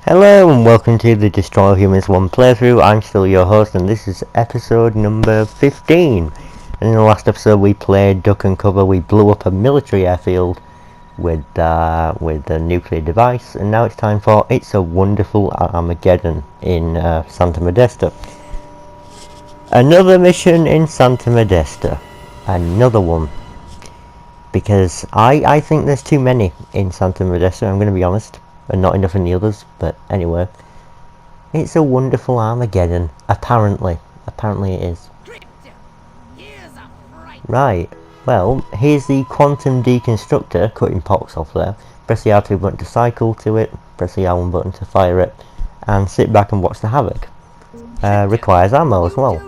Hello and welcome to the Destroy Humans 1 playthrough. I'm still your host and this is episode number 15. And in the last episode we played Duck and Cover. We blew up a military airfield with a nuclear device, and now it's time for It's a Wonderful Armageddon in Santa Modesta. Another mission in Santa Modesta. Another one. Because I think there's too many in Santa Modesta, I'm going to be honest. And not enough in the others, but anyway. It's a wonderful Armageddon. Apparently it is. Right, well, here's the quantum deconstructor, cutting pox off there. Press the R2 button to cycle to it, press the R1 button to fire it, and sit back and watch the havoc. Requires ammo as well.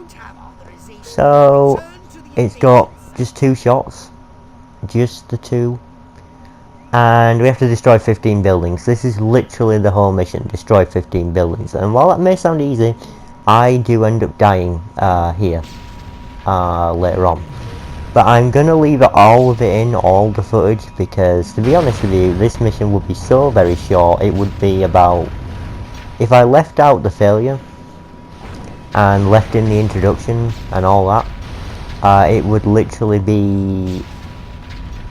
So, it's got just 2 shots. Just the 2. And we have to destroy 15 buildings. This is literally the whole mission, destroy 15 buildings. And while that may sound easy, I do end up dying here later on. But I'm going to leave all of it in, all the footage, because to be honest with you, this mission would be so very short. It would be about, if I left out the failure and left in the introduction and all that, it would literally be,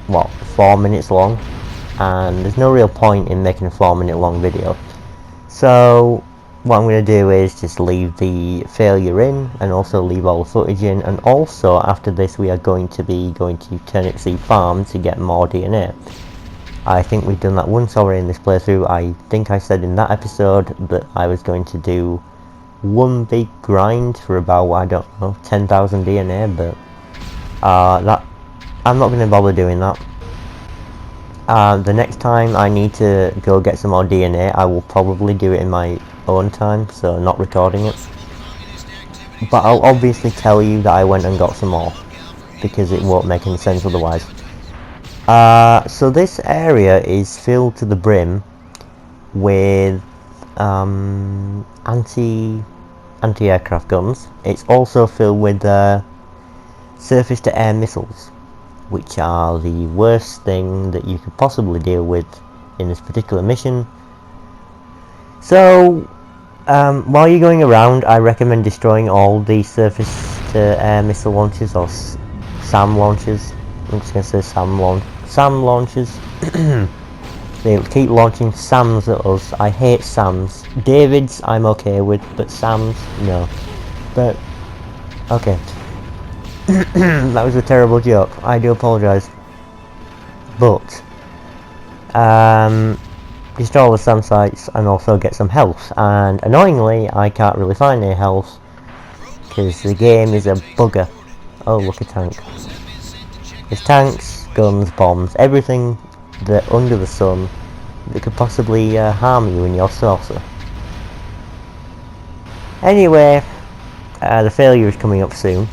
what, 4 minutes long. And there's no real point in making a 4-minute long video. So what I'm going to do is just leave the failure in, and also leave all the footage in, and also after this we are going to Turnip Seed Farm to get more DNA. I think we've done that once already in this playthrough. I think I said in that episode that I was going to do one big grind for about, I don't know, 10,000 DNA, but that I'm not going to bother doing that. The next time I need to go get some more DNA, I will probably do it in my own time, so not recording it. But I'll obviously tell you that I went and got some more, because it won't make any sense otherwise. So this area is filled to the brim with anti-aircraft guns. It's also filled with surface-to-air missiles, which are the worst thing that you could possibly deal with in this particular mission. So, while you're going around, I recommend destroying all the surface-to-air missile launchers, or SAM launchers. I'm just going to say SAM launchers. They keep launching SAMs at us. I hate SAMs. Davids I'm okay with, but SAMs, no. But, okay. That was a terrible joke. I do apologise. But destroy all the SAM sites and also get some health. And annoyingly, I can't really find any health because the game is a bugger. Oh, look, a tank. There's tanks, guns, bombs, everything that under the sun that could possibly harm you in your saucer. Anyway, the failure is coming up soon.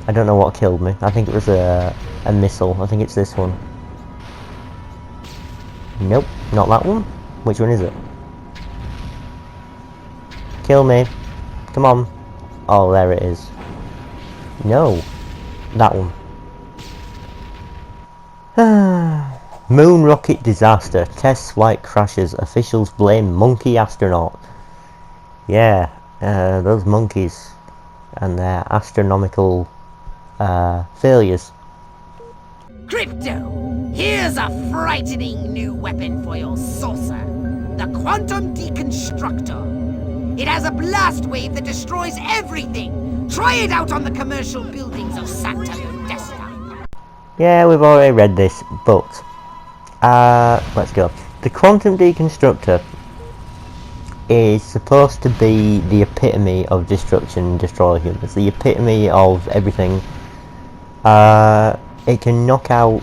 I don't know what killed me. I think it was a missile. I think it's this one. Nope, not that one. Which one is it? Kill me. Come on. Oh, there it is. No. That one. Moon rocket disaster. Test flight crashes. Officials blame monkey astronaut. Yeah, those monkeys and their astronomical failures. Crypto, here's a frightening new weapon for your saucer. The quantum deconstructor. It has a blast wave that destroys everything. Try it out on the commercial buildings of Santa Modesta. Yeah, we've already read this, but let's go. The quantum deconstructor is supposed to be the epitome of destruction and destroy humans. The epitome of everything. It can knock out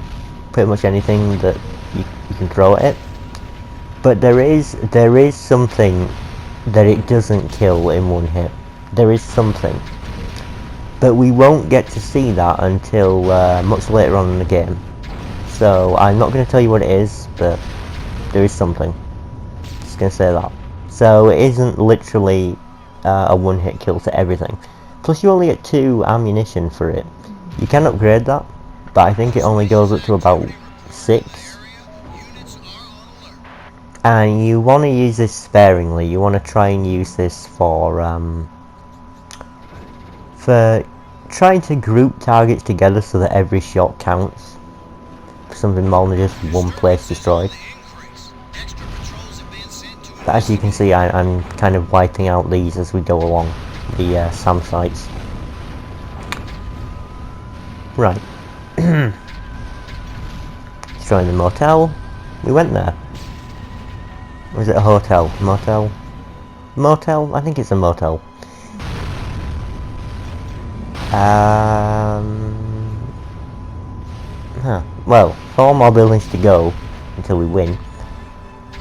pretty much anything that you can throw at it, but there is something that it doesn't kill in one hit. There is something, but we won't get to see that until much later on in the game. So I'm not going to tell you what it is, but there is something. Just going to say that. So it isn't literally a one-hit kill to everything. Plus you only get 2 ammunition for it. You can upgrade that, but I think it only goes up to about 6. And you want to use this sparingly. You want to try and use this for trying to group targets together so that every shot counts. Something more than just one place destroyed. But as you can see, I'm kind of wiping out these as we go along the SAM sites. Right. Destroying the motel. We went there. Or is it a hotel? Motel? Motel? I think it's a motel. Well, 4 more buildings to go until we win.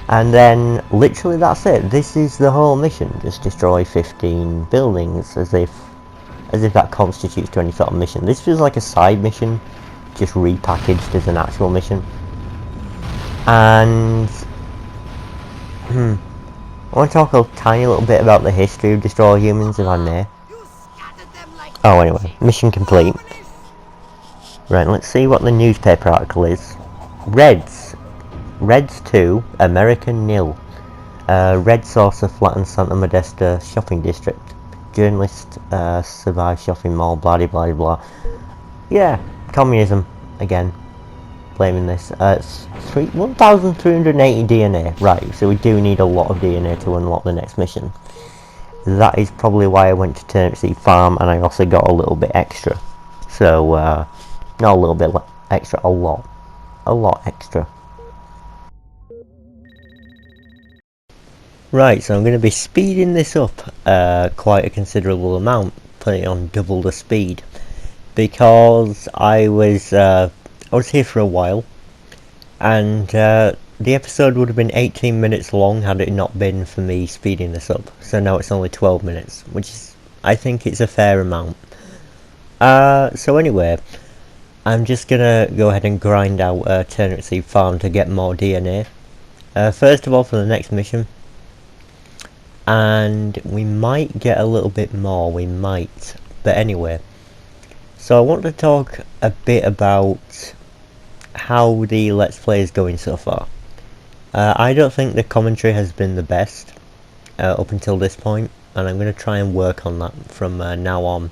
And then, literally that's it. This is the whole mission. Just destroy 15 buildings, as if that constitutes to any sort of mission. This feels like a side mission, just repackaged as an actual mission. And I want to talk a tiny little bit about the history of Destroy Humans, if I may. Oh, anyway, mission complete. Right, let's see what the newspaper article is. Reds 2, American nil. Red saucer flattens Santa Modesta shopping district. Journalist survives shopping mall, blah blah blah. Yeah, communism again. Blaming this. It's 1,380 DNA. Right, so we do need a lot of DNA to unlock the next mission. That is probably why I went to Turnip Seed Farm, and I also got a little bit extra. So, not a little bit extra, a lot extra. Right, so I'm going to be speeding this up quite a considerable amount, putting it on double the speed, because I was here for a while, and the episode would have been 18 minutes long had it not been for me speeding this up. So now it's only 12 minutes, which is, I think it's a fair amount. So anyway, I'm just gonna go ahead and grind out Turnip Seed Farm to get more DNA. First of all, for the next mission. And we might get a little bit more, we might. But anyway, so I want to talk a bit about how the Let's Play is going so far. I don't think the commentary has been the best up until this point, and I'm going to try and work on that from now on.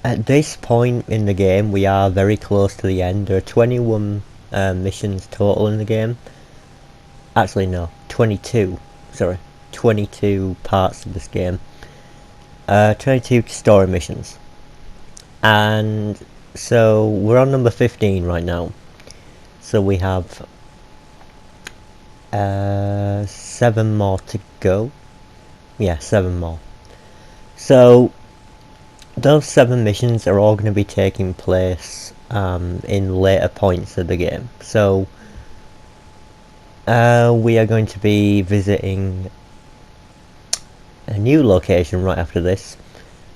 At this point in the game, we are very close to the end. There are 21 missions total in the game. Actually, no, 22. Sorry, 22 parts of this game. 22 story missions. And so we're on number 15 right now. So we have 7 more to go. Yeah, 7 more. So those 7 missions are all going to be taking place in later points of the game. So we are going to be visiting a new location right after this,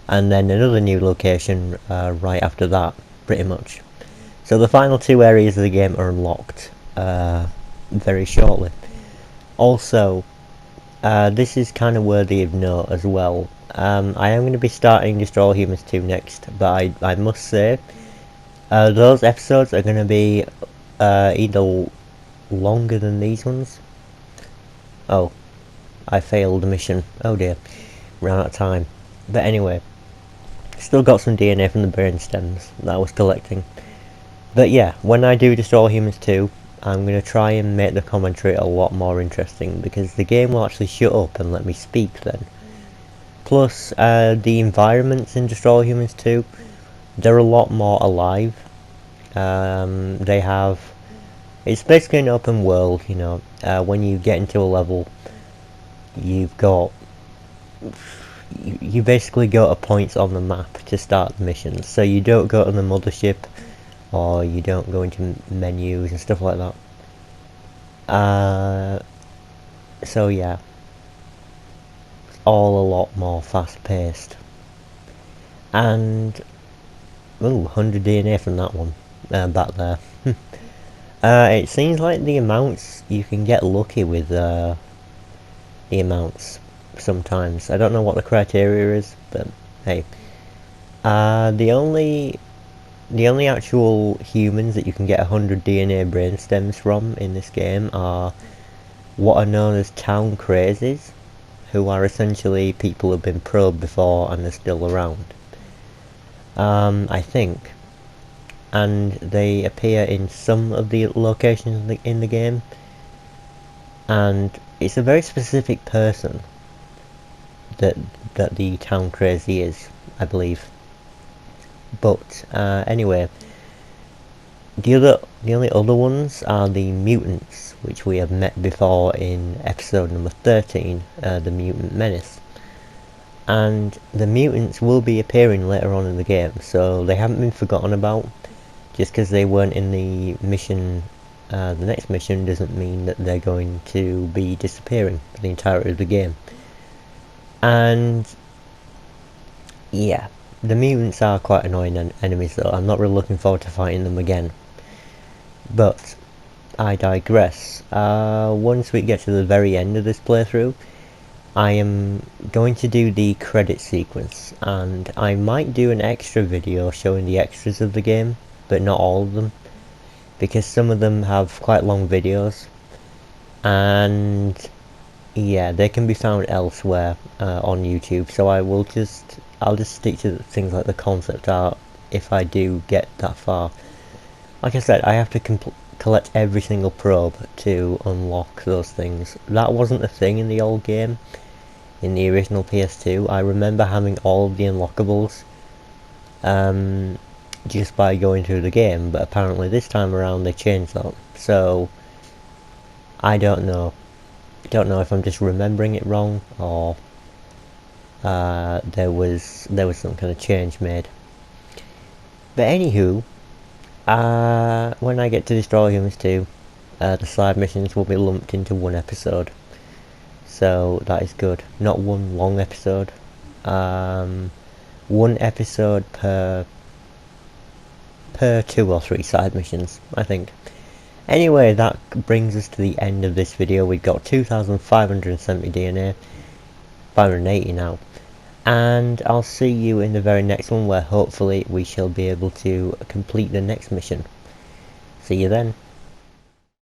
and then another new location right after that, pretty much. So the final 2 areas of the game are unlocked very shortly. Also, this is kind of worthy of note as well. I am going to be starting Destroy All Humans 2 next, but I must say, those episodes are going to be either longer than these ones. Oh, I failed the mission. Oh dear, ran out of time. But anyway, still got some DNA from the brain stems that I was collecting. But yeah, when I do Destroy All Humans 2, I'm going to try and make the commentary a lot more interesting, because the game will actually shut up and let me speak then. Plus, the environments in Destroy All Humans 2, they're a lot more alive. It's basically an open world, you know. When you get into a level, you've got... You basically go to points on the map to start the missions. So you don't go to the mothership, or you don't go into menus and stuff like that. So yeah, it's all a lot more fast paced. And ooh, 100 DNA from that one back there. It seems like the amounts, you can get lucky with the amounts sometimes. I don't know what the criteria is, but hey. The only the only actual humans that you can get 100 DNA brain stems from in this game are what are known as town crazies, who are essentially people who have been probed before and are still around. I think. And they appear in some of the locations in the game. And it's a very specific person that the town crazy is, I believe. But anyway, the only other ones are the mutants, which we have met before in episode number 13, the Mutant Menace. And the mutants will be appearing later on in the game, so they haven't been forgotten about. Just because they weren't in the mission, the next mission doesn't mean that they're going to be disappearing for the entirety of the game. And yeah, the mutants are quite annoying enemies though. I'm not really looking forward to fighting them again. But I digress. Once we get to the very end of this playthrough, I am going to do the credit sequence, and I might do an extra video showing the extras of the game, but not all of them, because some of them have quite long videos, and yeah, they can be found elsewhere on YouTube. So I'll just stick to things like the concept art if I do get that far. Like I said, I have to collect every single probe to unlock those things. That wasn't a thing in the old game, in the original PS2. I remember having all of the unlockables just by going through the game, but apparently this time around they changed that. So I don't know if I'm just remembering it wrong, or there was some kind of change made. But anywho, when I get to Destroy Humans 2, the side missions will be lumped into one episode. So that is good. Not one long episode. One episode per 2 or 3 side missions, I think. Anyway, that brings us to the end of this video. We've got 2,570 DNA, 580 now. And I'll see you in the very next one, where hopefully we shall be able to complete the next mission. See you then.